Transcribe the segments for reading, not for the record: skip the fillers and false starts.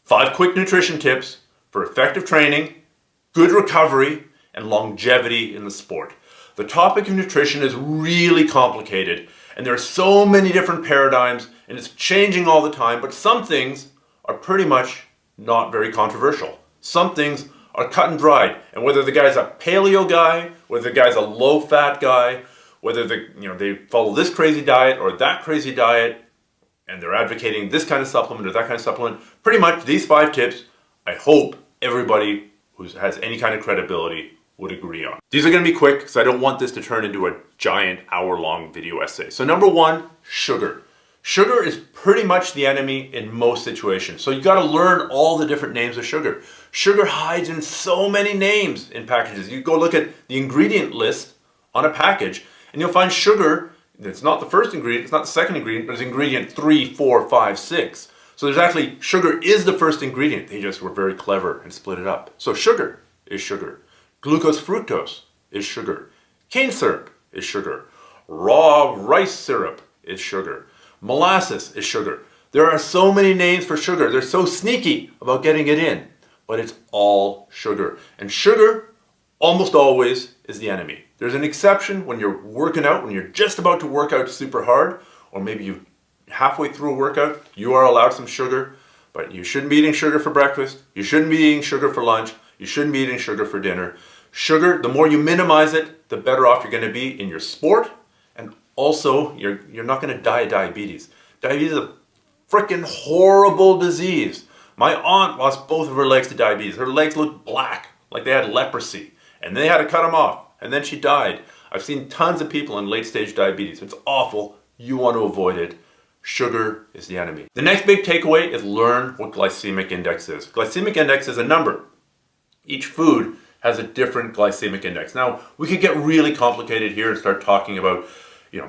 5 quick nutrition tips for effective training, good recovery, and longevity in the sport. The topic of nutrition is really complicated, and there are so many different paradigms, and it's changing all the time, but some things are pretty much not very controversial. Some things are cut and dried, and whether the guy's a paleo guy, whether the guy's a low-fat guy, whether they follow this crazy diet or that crazy diet, and they're advocating this kind of supplement or that kind of supplement, pretty much these 5 tips, I hope everybody who has any kind of credibility would agree on. These are going to be quick because I don't want this to turn into a giant hour-long video essay. So number 1, sugar. Sugar is pretty much the enemy in most situations. So you got to learn all the different names of sugar. Sugar hides in so many names in packages. You go look at the ingredient list on a package and you'll find sugar. It's not the first ingredient, it's not the second ingredient, but it's ingredient 3, 4, 5, 6. So there's actually, sugar is the first ingredient. They just were very clever and split it up. So sugar is sugar. Glucose fructose is sugar. Cane syrup is sugar. Raw rice syrup is sugar. Molasses is sugar. There are so many names for sugar. They're so sneaky about getting it in, but it's all sugar. And sugar almost always is the enemy. There's an exception when you're working out, when you're just about to work out super hard, or maybe you halfway through a workout, you are allowed some sugar, but you shouldn't be eating sugar for breakfast. You shouldn't be eating sugar for lunch. You shouldn't be eating sugar for dinner. Sugar, the more you minimize it, the better off you're going to be in your sport, and also you're not going to die of diabetes. Diabetes is a freaking horrible disease. My aunt lost both of her legs to diabetes. Her legs looked black, like they had leprosy, and they had to cut them off, and then she died. I've seen tons of people in late-stage diabetes. It's awful. You want to avoid it. Sugar is the enemy. The next big takeaway is learn what glycemic index is. Glycemic index is a number. Each food has a different glycemic index. Now, we could get really complicated here and start talking about,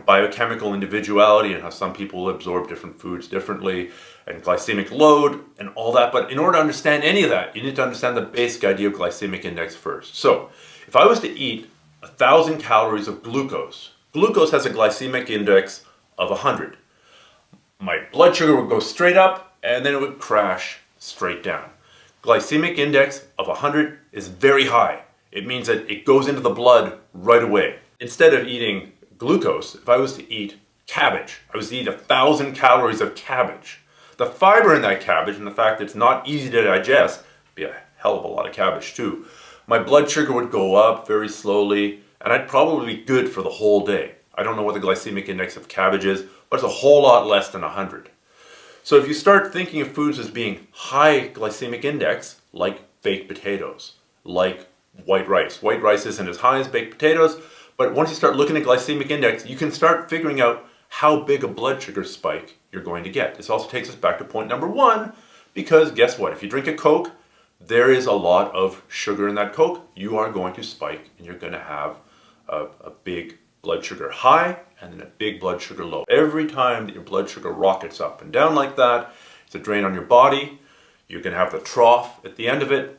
biochemical individuality and how some people absorb different foods differently and glycemic load and all that. But in order to understand any of that, you need to understand the basic idea of glycemic index first. So, if I was to eat 1,000 calories of glucose, glucose has a glycemic index of 100. My blood sugar would go straight up and then it would crash straight down. Glycemic index of 100 is very high. It means that it goes into the blood right away. Instead of eating glucose, if I was to eat cabbage, I was to eat 1,000 calories of cabbage. The fiber in that cabbage and the fact that it's not easy to digest, be a hell of a lot of cabbage too, my blood sugar would go up very slowly and I'd probably be good for the whole day. I don't know what the glycemic index of cabbage is, but it's a whole lot less than 100. So if you start thinking of foods as being high glycemic index, like baked potatoes, like white rice. White rice isn't as high as baked potatoes, but once you start looking at glycemic index, you can start figuring out how big a blood sugar spike you're going to get. This also takes us back to point number 1, because guess what? If you drink a Coke, there is a lot of sugar in that Coke. You are going to spike and you're going to have a big blood sugar high and then a big blood sugar low. Every time that your blood sugar rockets up and down like that, it's a drain on your body. You're going to have the trough at the end of it.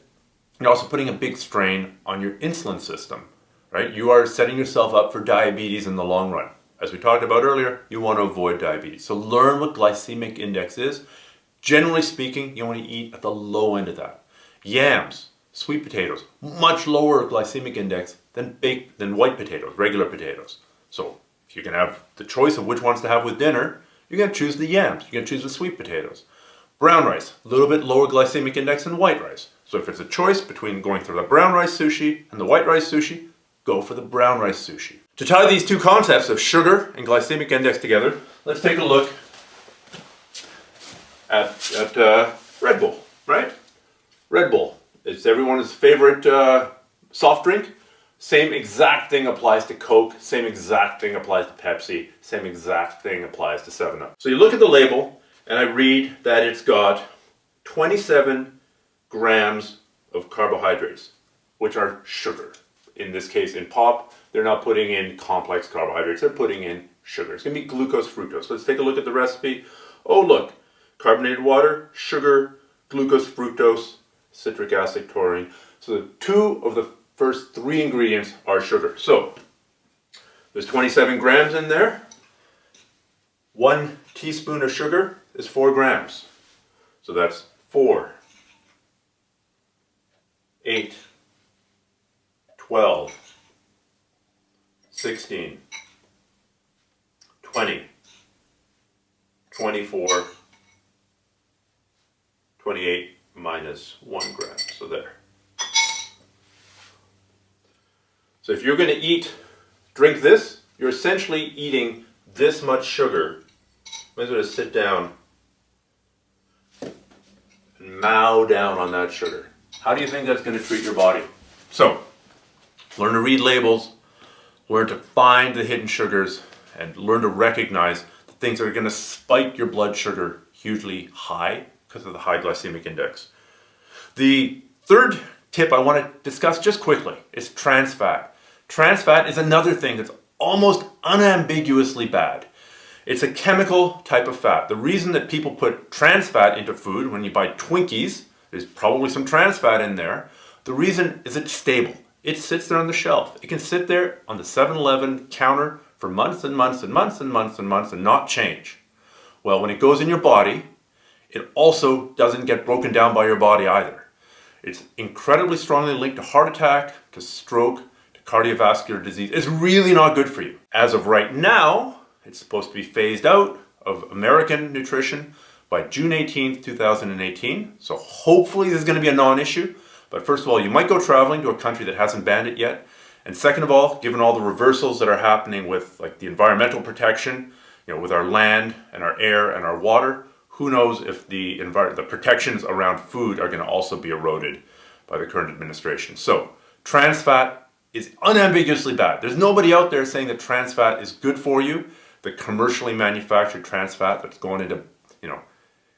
You're also putting a big strain on your insulin system, right? You are setting yourself up for diabetes in the long run. As we talked about earlier, you want to avoid diabetes. So learn what glycemic index is. Generally speaking, you want to eat at the low end of that. Yams, sweet potatoes, much lower glycemic index than white potatoes, regular potatoes. So if you can have the choice of which ones to have with dinner, you're going to choose the yams. You're going to choose the sweet potatoes. Brown rice, a little bit lower glycemic index than white rice. So if it's a choice between going for the brown rice sushi and the white rice sushi, go for the brown rice sushi. To tie these two concepts of sugar and glycemic index together, let's take a look at Red Bull, right? Red Bull. It's everyone's favorite soft drink. Same exact thing applies to Coke. Same exact thing applies to Pepsi. Same exact thing applies to 7-Up. So you look at the label and I read that it's got 27 grams of carbohydrates, which are sugar. In this case, in pop, they're not putting in complex carbohydrates. They're putting in sugar. It's going to be glucose fructose. Let's take a look at the recipe. Oh, look. Carbonated water, sugar, glucose fructose, citric acid, taurine. So the 2 of the first 3 ingredients are sugar. So there's 27 grams in there. 1 teaspoon of sugar is 4 grams. So that's 4 8, 12, 16, 20, 24, 28 minus 1 gram. So there. So if you're going to drink this, you're essentially eating this much sugar. Might as well just sit down and mow down on that sugar. How do you think that's going to treat your body? So, learn to read labels, learn to find the hidden sugars, and learn to recognize the things that are going to spike your blood sugar hugely high because of the high glycemic index. The third tip I want to discuss just quickly is trans fat. Trans fat is another thing that's almost unambiguously bad. It's a chemical type of fat. The reason that people put trans fat into food, when you buy Twinkies, there's probably some trans fat in there. The reason is it's stable. It sits there on the shelf. It can sit there on the 7-Eleven counter for months and months and months and months and months and not change. Well, when it goes in your body, it also doesn't get broken down by your body either. It's incredibly strongly linked to heart attack, to stroke, to cardiovascular disease. It's really not good for you. As of right now, it's supposed to be phased out of American nutrition by June 18th, 2018. So hopefully this is going to be a non-issue. But first of all, you might go traveling to a country that hasn't banned it yet. And second of all, given all the reversals that are happening with like the environmental protection, with our land and our air and our water, who knows if the protections around food are going to also be eroded by the current administration. So trans fat is unambiguously bad. There's nobody out there saying that trans fat is good for you. The commercially manufactured trans fat that's going into,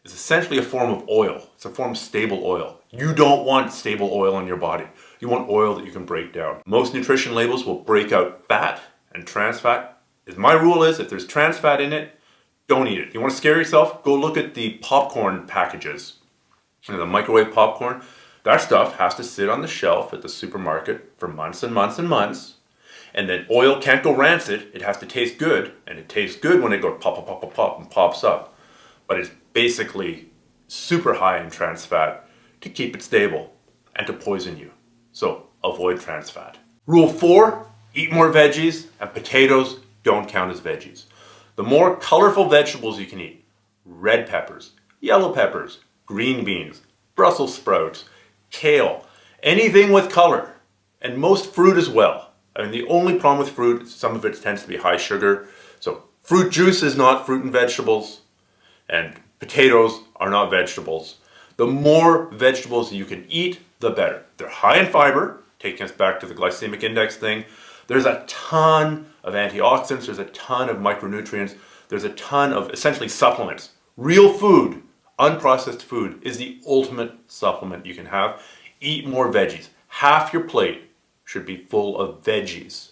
is essentially a form of oil. It's a form of stable oil. You don't want stable oil in your body. You want oil that you can break down. Most nutrition labels will break out fat and trans fat. My rule is if there's trans fat in it, don't eat it. You want to scare yourself? Go look at the popcorn packages. The microwave popcorn. That stuff has to sit on the shelf at the supermarket for months and months and months. And then oil can't go rancid. It has to taste good. And it tastes good when it goes pop, pop, pop, pop, pop, and pops up. But it's basically super high in trans fat to keep it stable and to poison you. So avoid trans fat. Rule 4, eat more veggies, and potatoes don't count as veggies. The more colorful vegetables you can eat, red peppers, yellow peppers, green beans, Brussels sprouts, kale, anything with color, and most fruit as well. The only problem with fruit is some of it tends to be high sugar. So fruit juice is not fruit and vegetables, and potatoes are not vegetables. The more vegetables you can eat, the better. They're high in fiber, taking us back to the glycemic index thing. There's a ton of antioxidants, there's a ton of micronutrients, there's a ton of essentially supplements. Real food, unprocessed food, is the ultimate supplement you can have. Eat more veggies. Half your plate should be full of veggies,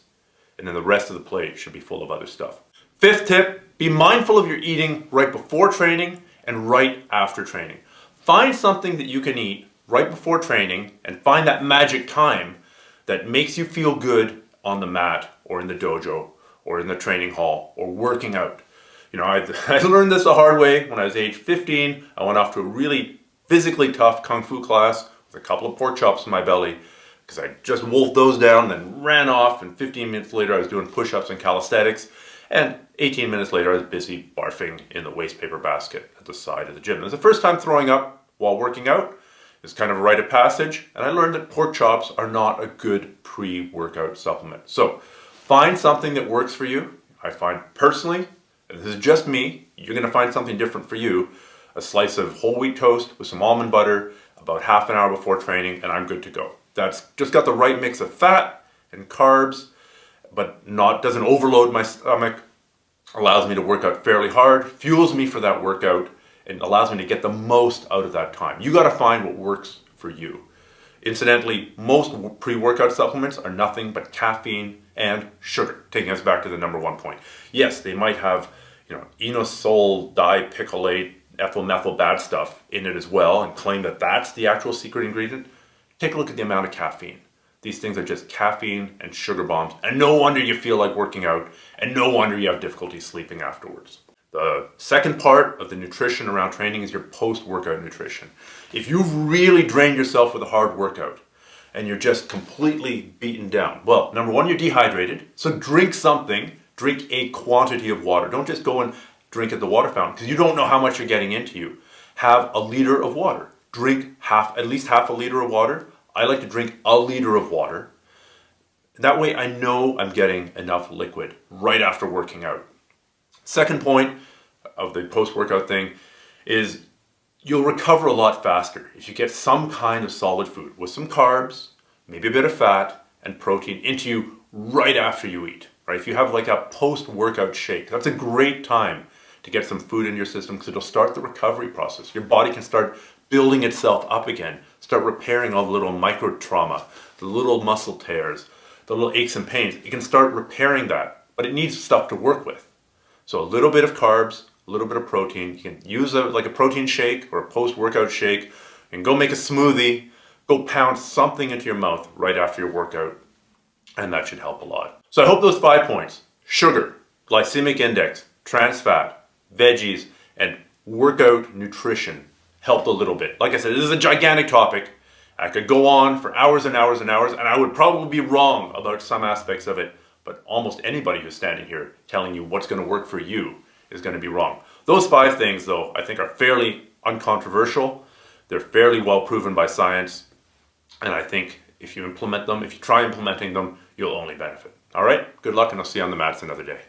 and then the rest of the plate should be full of other stuff. Fifth tip, be mindful of your eating right before training and right after training. Find something that you can eat right before training and find that magic time that makes you feel good on the mat or in the dojo or in the training hall or working out. I learned this the hard way when I was age 15. I went off to a really physically tough kung fu class with a couple of pork chops in my belly because I just wolfed those down, then ran off, and 15 minutes later I was doing push-ups and calisthenics, and 18 minutes later I was busy barfing in the waste paper basket at the side of the gym. It was the first time throwing up while working out. It's kind of a rite of passage, and I learned that pork chops are not a good pre-workout supplement. So find something that works for you. I find personally, and this is just me, you're going to find something different for you. A slice of whole wheat toast with some almond butter about half an hour before training, and I'm good to go. That's just got the right mix of fat and carbs, but doesn't overload my stomach, allows me to work out fairly hard, fuels me for that workout, and allows me to get the most out of that time. You got to find what works for you. Incidentally, most pre-workout supplements are nothing but caffeine and sugar, taking us back to the number one point. Yes, they might have, inosol dipicolate, ethyl methyl bad stuff in it as well, and claim that that's the actual secret ingredient. Take a look at the amount of caffeine. These things are just caffeine and sugar bombs, and no wonder you feel like working out, and no wonder you have difficulty sleeping afterwards. The second part of the nutrition around training is your post-workout nutrition. If you've really drained yourself with a hard workout, and you're just completely beaten down? Well, number one, you're dehydrated. So drink something, drink a quantity of water. Don't just go and drink at the water fountain because you don't know how much you're getting into you. Have a liter of water. Drink at least half a liter of water. I like to drink a liter of water. That way I know I'm getting enough liquid right after working out. Second point of the post-workout thing is you'll recover a lot faster if you get some kind of solid food with some carbs, maybe a bit of fat, and protein into you right after you eat. Right? If you have like a post-workout shake, that's a great time to get some food in your system because it'll start the recovery process. Your body can start building itself up again, start repairing all the little micro trauma, the little muscle tears, the little aches and pains. It can start repairing that, but it needs stuff to work with. So a little bit of carbs, a little bit of protein. You can use like a protein shake or a post-workout shake and go make a smoothie, go pound something into your mouth right after your workout, and that should help a lot. So I hope those 5 points, sugar, glycemic index, trans fat, veggies, and workout nutrition helped a little bit. Like I said, this is a gigantic topic. I could go on for hours and hours and hours, and I would probably be wrong about some aspects of it, but almost anybody who's standing here telling you what's going to work for you is going to be wrong. Those 5 things, though, I think are fairly uncontroversial. They're fairly well proven by science, and I think if you implement them, if you try implementing them, you'll only benefit. All right? Good luck, and I'll see you on the mats another day.